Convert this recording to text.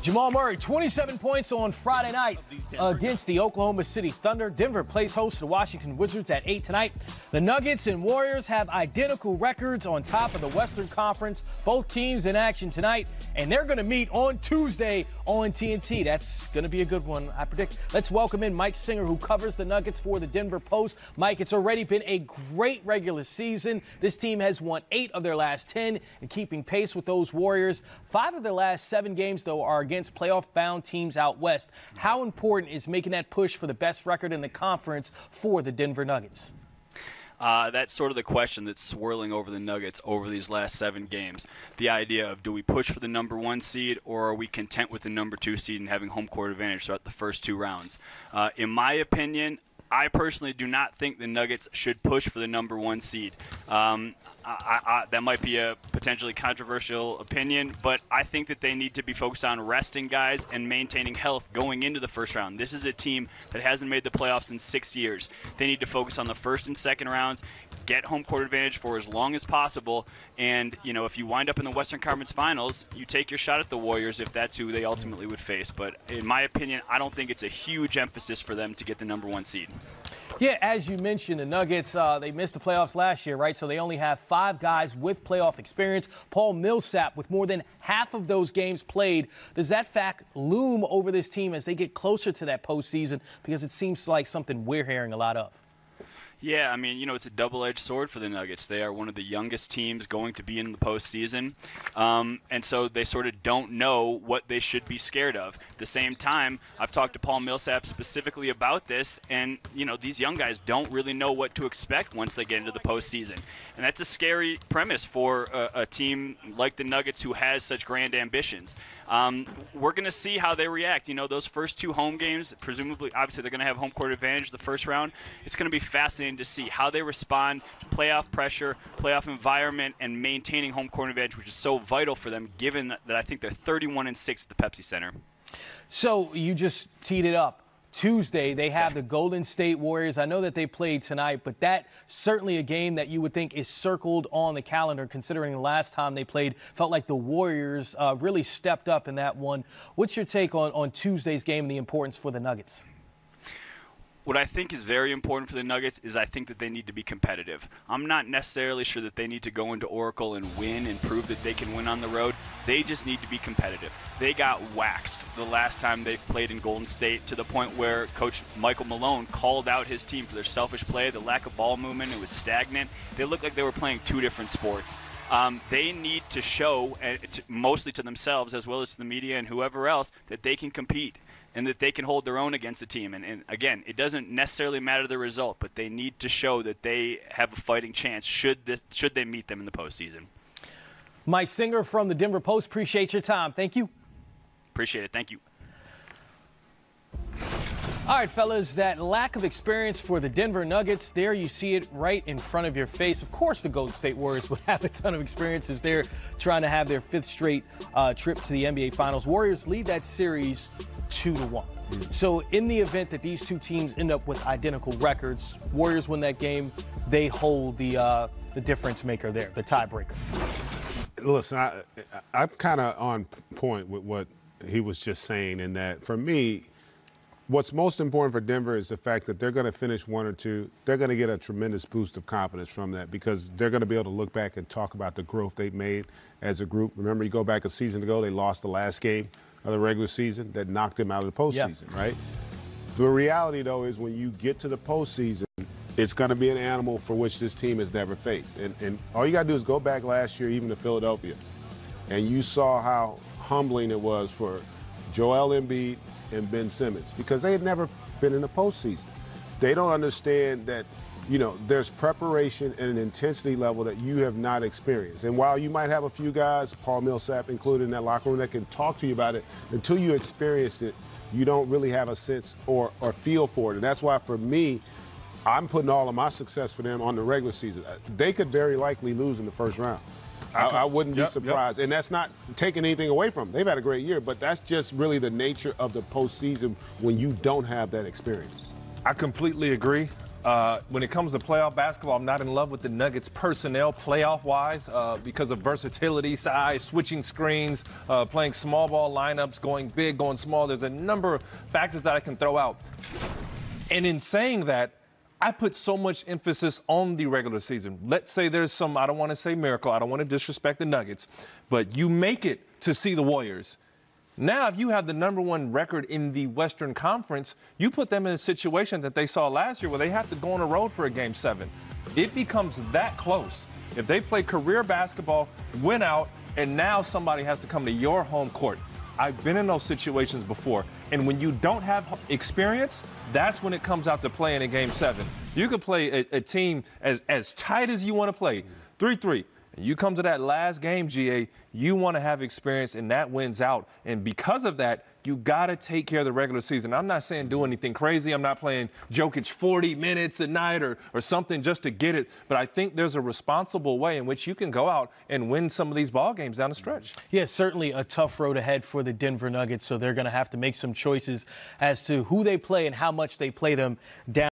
Jamal Murray, 27 points on Friday night against the Oklahoma City Thunder. Denver plays host to the Washington Wizards at 8 tonight. The Nuggets and Warriors have identical records on top of the Western Conference. Both teams in action tonight, and they're going to meet on Tuesday on TNT. That's going to be a good one, I predict. Let's welcome in Mike Singer, who covers the Nuggets for the Denver Post. Mike, it's already been a great regular season. This team has won 8 of their last 10 and keeping pace with those Warriors. 5 of their last 7 games, though, are against playoff-bound teams out west. How important is making that push for the best record in the conference for the Denver Nuggets? That's sort of the question that's swirling over the Nuggets over these last 7 games. The idea of, do we push for the number 1 seed, or are we content with the number 2 seed and having home court advantage throughout the first 2 rounds? In my opinion, I personally do not think the Nuggets should push for the number 1 seed. That might be a potentially controversial opinion, but I think that they need to be focused on resting guys and maintaining health going into the first round. This is a team that hasn't made the playoffs in 6 years. They need to focus on the first and second rounds, get home court advantage for as long as possible, and if you wind up in the Western Conference Finals, you take your shot at the Warriors if that's who they ultimately would face. But in my opinion, I don't think it's a huge emphasis for them to get the number 1 seed. Yeah, as you mentioned, the Nuggets, they missed the playoffs last year, right? So they only have 5 guys with playoff experience. Paul Millsap with more than half of those games played. Does that fact loom over this team as they get closer to that postseason? Because it seems like something we're hearing a lot of. Yeah, I mean, it's a double-edged sword for the Nuggets. They are one of the youngest teams going to be in the postseason, and so they sort of don't know what they should be scared of. At the same time, I've talked to Paul Millsap specifically about this, and, these young guys don't really know what to expect once they get into the postseason. And that's a scary premise for a team like the Nuggets who has such grand ambitions. We're going to see how they react. Those first 2 home games, presumably, obviously, they're going to have home court advantage the first round. It's going to be fascinating to see how they respond to playoff pressure, playoff environment, and maintaining home court advantage, which is so vital for them, given that I think they're 31-6 at the Pepsi Center. So you just teed it up. Tuesday, they have the Golden State Warriors. I know that they played tonight, but that certainly a game that you would think is circled on the calendar, considering the last time they played felt like the Warriors really stepped up in that one. What's your take on Tuesday's game and the importance for the Nuggets? What I think is very important for the Nuggets is I think that they need to be competitive. I'm not necessarily sure that they need to go into Oracle and win and prove that they can win on the road. They just need to be competitive. They got waxed the last time they played in Golden State, to the point where Coach Michael Malone called out his team for their selfish play, the lack of ball movement. It was stagnant. They looked like they were playing 2 different sports. They need to show, mostly to themselves as well as to the media and whoever else, that they can compete and that they can hold their own against the team. And again, it doesn't necessarily matter the result, but they need to show that they have a fighting chance should they meet them in the postseason. Mike Singer from the Denver Post, appreciate your time. Thank you. Appreciate it. Thank you. All right, fellas, that lack of experience for the Denver Nuggets, there you see it right in front of your face. Of course, the Golden State Warriors would have a ton of experiences there, trying to have their 5th straight trip to the NBA Finals. Warriors lead that series 2-1. So in the event that these 2 teams end up with identical records, Warriors win that game, they hold the difference maker there, the tiebreaker. Listen, I'm kind of on point with what he was just saying, in that for me, what's most important for Denver is the fact that they're going to finish 1 or 2. They're going to get a tremendous boost of confidence from that, because they're going to be able to look back and talk about the growth they've made as a group. Remember, you go back a season ago, they lost the last game of the regular season that knocked them out of the postseason, right? The reality, though, is when you get to the postseason, it's going to be an animal for which this team has never faced. And all you got to do is go back last year, even to Philadelphia, and you saw how humbling it was for Joel Embiid and Ben Simmons, because they had never been in the postseason. They don't understand that, there's preparation and an intensity level that you have not experienced. And while you might have a few guys, Paul Millsap included, in that locker room that can talk to you about it, until you experience it, you don't really have a sense or feel for it. And that's why, for me, I'm putting all of my success for them on the regular season. They could very likely lose in the first round. I wouldn't be surprised. And that's not taking anything away from them. They've had a great year, but that's just really the nature of the postseason when you don't have that experience. I completely agree. When it comes to playoff basketball, I'm not in love with the Nuggets personnel playoff-wise because of versatility, size, switching screens, playing small ball lineups, going big, going small. There's a number of factors that I can throw out. And in saying that, I put so much emphasis on the regular season. Let's say there's some, I don't want to say miracle, I don't want to disrespect the Nuggets, but you make it to see the Warriors. Now, if you have the #1 record in the Western Conference, you put them in a situation that they saw last year where they have to go on the road for a Game 7. It becomes that close. If they play career basketball, win out, and now somebody has to come to your home court. I've been in those situations before. And when you don't have experience, that's when it comes out to play in a Game 7. You could play a team as tight as you want to play, 3-3. And you come to that last game, GA, you want to have experience, and that wins out. And because of that, you got to take care of the regular season. I'm not saying do anything crazy. I'm not playing Jokic 40 minutes a night or something just to get it. But I think there's a responsible way in which you can go out and win some of these ball games down the stretch. Yeah, certainly a tough road ahead for the Denver Nuggets, so they're going to have to make some choices as to who they play and how much they play them down.